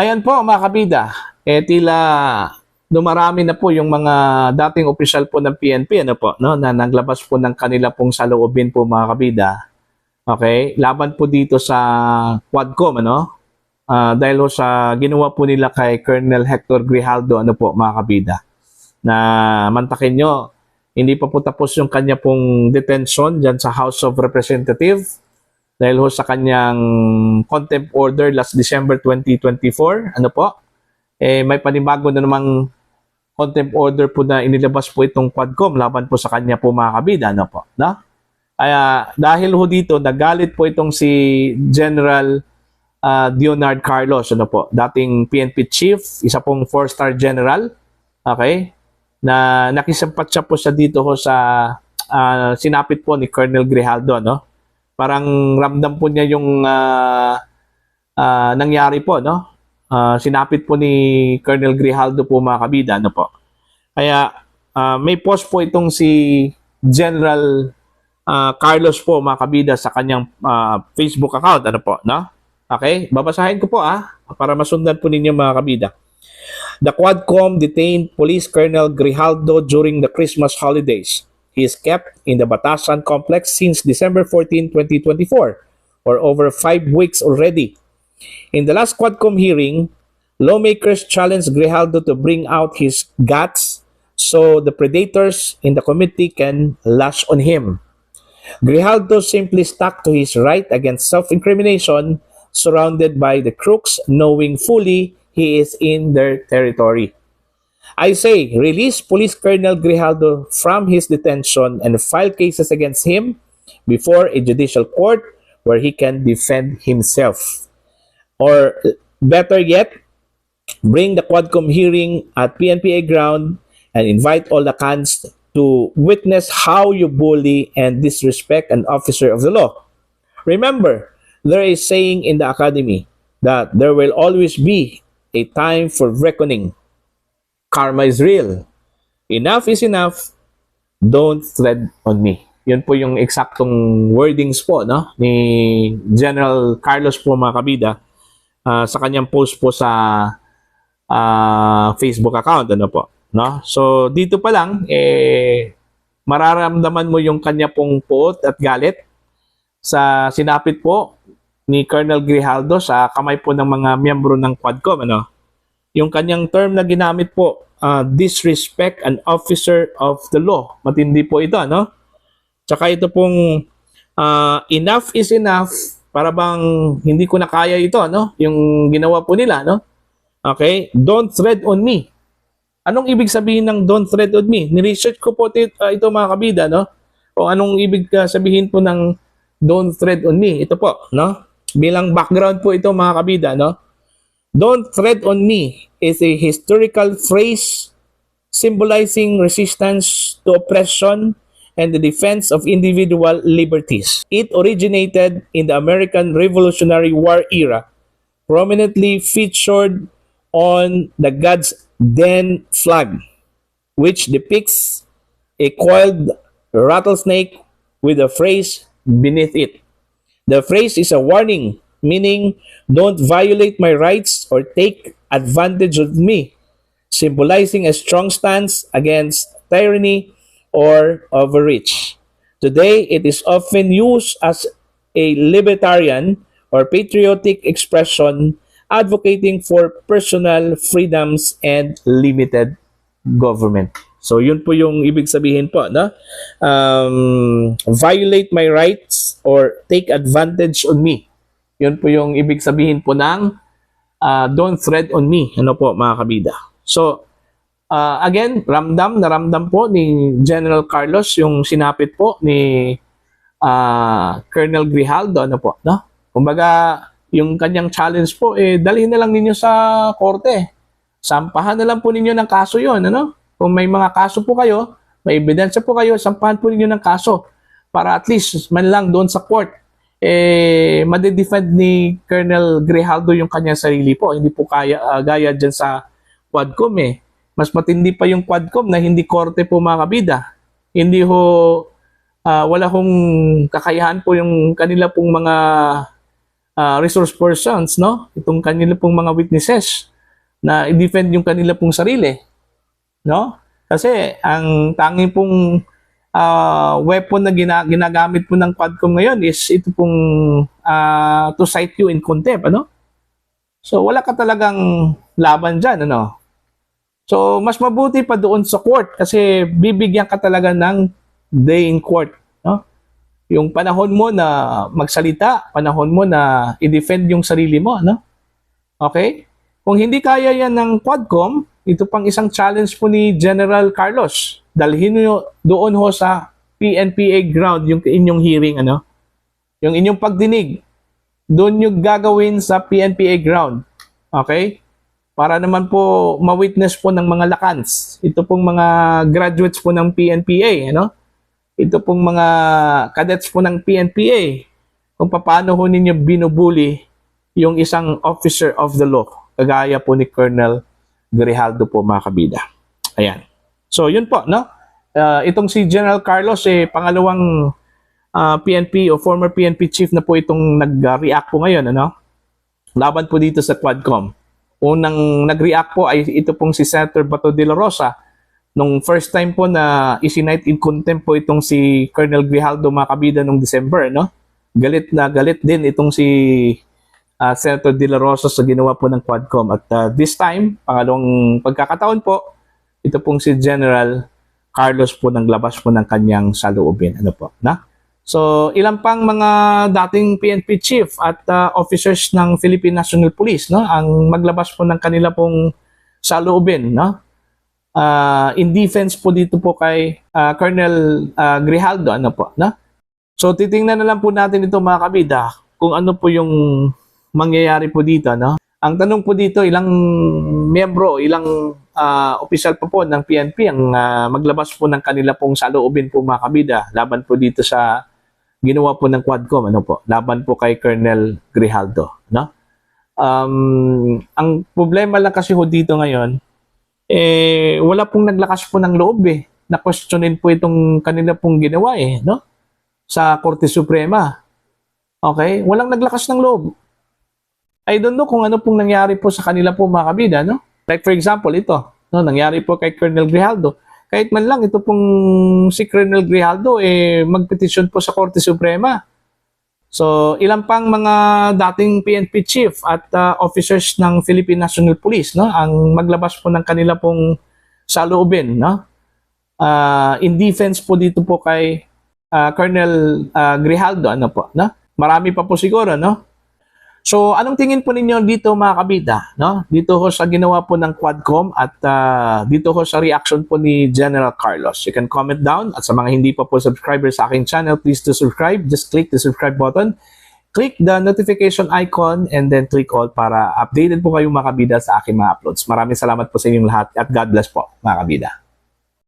Ayan po mga kabida, tila dumarami na po yung mga dating opisyal po ng PNP no, na naglabas po ng kanila pong saloobin po mga kabida. Okay, laban po dito sa Quadcom dahil sa ginawa po nila kay Colonel Hector Grijaldo po mga kabida. Na mantakin nyo, hindi pa po tapos yung kanya pong detention dyan sa House of Representatives dahil sa kanyang contempt order last December 2024, may panibago na namang contempt order po na inilabas po itong Quadcom laban po sa kanya po mga kabida, Kaya dahil dito, nagalit po itong si General Leonard Carlos, dating PNP chief, isa pong 4-star general, okay, na nakisampat siya po dito sa sinapit po ni Colonel Grijaldo, Parang ramdam po niya yung nangyari po, sinapit po ni Colonel Grijaldo po mga kabida, Kaya may post po itong si General Carlos po mga kabida sa kanyang Facebook account, Okay, babasahin ko po para masundan po ninyo mga kabida. The Quadcom detained Police Colonel Grijaldo during the Christmas holidays. He is kept in the Batasan complex since December 14, 2024, or over 5 weeks already. In the last Quadcom hearing, lawmakers challenged Grijaldo to bring out his guts so the predators in the committee can lash on him. Grijaldo simply stuck to his right against self-incrimination, surrounded by the crooks, knowing fully he is in their territory. I say, release Police Colonel Grijaldo from his detention and file cases against him before a judicial court where he can defend himself. Or better yet, bring the Quadcom hearing at PNPA ground and invite all the cans to witness how you bully and disrespect an officer of the law. Remember, there is saying in the academy that there will always be a time for reckoning. Karma is real. Enough is enough. Don't tread on me. Yun po yung eksaktong wordings po ni General Carlos po mga kabida sa kanyang post po sa Facebook account So dito pa lang mararamdaman mo yung kanya pong puot at galit sa sinapit po ni Colonel Grijaldo sa kamay po ng mga miyembro ng Quadcom Yung kanyang term na ginamit po, disrespect an officer of the law. Matindi po ito, Tsaka ito pong enough is enough, para bang hindi ko na kaya ito, Yung ginawa po nila, Okay? Don't tread on me. Anong ibig sabihin ng don't tread on me? Ni-research ko po ito mga kabida, O anong ibig sabihin po ng don't tread on me? Ito po, Bilang background po ito mga kabida, Don't tread on me is a historical phrase symbolizing resistance to oppression and the defense of individual liberties. It originated in the American Revolutionary War era, prominently featured on the God's Den flag, which depicts a coiled rattlesnake with a phrase beneath it. The phrase is a warning, meaning don't violate my rights or take advantage of me, symbolizing a strong stance against tyranny or overreach. Today, it is often used as a libertarian or patriotic expression advocating for personal freedoms and limited government. So yun po yung ibig sabihin po, violate my rights or take advantage on me. Yun po yung ibig sabihin po ng don't tread on me, po mga kabida. So, again, naramdam po ni General Carlos yung sinapit po ni Colonel Grijaldo, Kumbaga, yung kanyang challenge po, dalhin na lang ninyo sa korte. Sampahan na lang po ninyo ng kaso yun, Kung may mga kaso po kayo, may ebidensya po kayo, sampahan po ninyo ng kaso para at least man lang doon sa court madedefend ni Colonel Grijaldo yung kanyang sarili po. Hindi po gaya dyan sa Quadcom Mas matindi pa yung Quadcom na hindi korte po mga kabida. Hindi wala hong kakayahan po yung kanila pong mga resource persons, no? Itong kanila pong mga witnesses na i-defend yung kanila pong sarili, no? Kasi ang tanging pong weapon na ginagamit po ng Quadcom ngayon is ito pong to cite you in contempt, ano? So wala ka talagang laban dyan, ano? So mas mabuti pa doon sa court kasi bibigyan ka talaga ng day in court, no? Yung panahon mo na magsalita, panahon mo na i-defend yung sarili mo, no? Okay? Kung hindi kaya yan ng Quadcom, ito pang isang challenge po ni General Carlos. Dalhin nyo doon ho sa PNPA ground yung inyong hearing, ano? Yung inyong pagdinig. Doon nyo gagawin sa PNPA ground. Okay? Para naman po ma-witness po ng mga lakans. Ito pong mga graduates po ng PNPA, ano? Ito pong mga cadets po ng PNPA. Kung paano ho ninyo binubuli yung isang officer of the law. Kagaya po ni Colonel Grijaldo po, mga kabida. Ayan. So, yun po, no? Itong si General Carlos, pangalawang PNP o former PNP chief na po itong nag-react po ngayon, ano? Laban po dito sa Quadcom. Unang nag-react po ay ito pong si Senator Bato de la Rosa. Nung first time po na isinight in contempt po itong si Colonel Grijaldo, mga kabida, nung December, no? Galit na galit din itong si Senator de la Rosa sa ginawa po ng Quadcom. At this time, pangalawang pagkakataon po, ito pong si General Carlos po naglabas po ng kanyang saloobin. Ano po, na? So, ilang pang mga dating PNP chief at officers ng Philippine National Police, no, ang maglabas po ng kanila pong saloobin, no? In defense po dito po kay Colonel Grijaldo, ano po, no? So, titingnan na lang po natin ito, mga kabida, kung ano po yung mangyayari po dito, no? Ang tanong po dito, ilang miyembro, ilang opisyal po ng PNP ang maglabas po ng kanila pong saloobin po, mga kabida, laban po dito sa ginawa po ng Quadcom, ano po, laban po kay Colonel Grijaldo, no? Ang problema lang kasi ho dito ngayon, wala pong naglakas po ng loob na questionin po itong kanila pong ginawa no? Sa Korte Suprema. Okay? Walang naglakas ng loob. I don't know kung ano pong nangyari po sa kanila po, mga kabida, no? Like for example, ito, no, nangyari po kay Colonel Grijaldo. Kahit man lang ito pong si Colonel Grijaldo magpetisyon po sa Korte Suprema. So, ilang pang mga dating PNP chief at officers ng Philippine National Police, no, ang maglabas po ng kanila pong saloobin, no? In defense po dito po kay Colonel Grijaldo, ano po, no? Marami pa po siguro, no? So, anong tingin po ninyo dito, mga kabida, no? Dito ho sa ginawa po ng Quadcom at dito ho sa reaction po ni General Carlos. You can comment down at sa mga hindi pa po subscriber sa aking channel, please to subscribe. Just click the subscribe button, click the notification icon, and then click all para updated po kayo, mga kabida, sa aking mga uploads. Maraming salamat po sa inyong lahat at God bless po, mga kabida.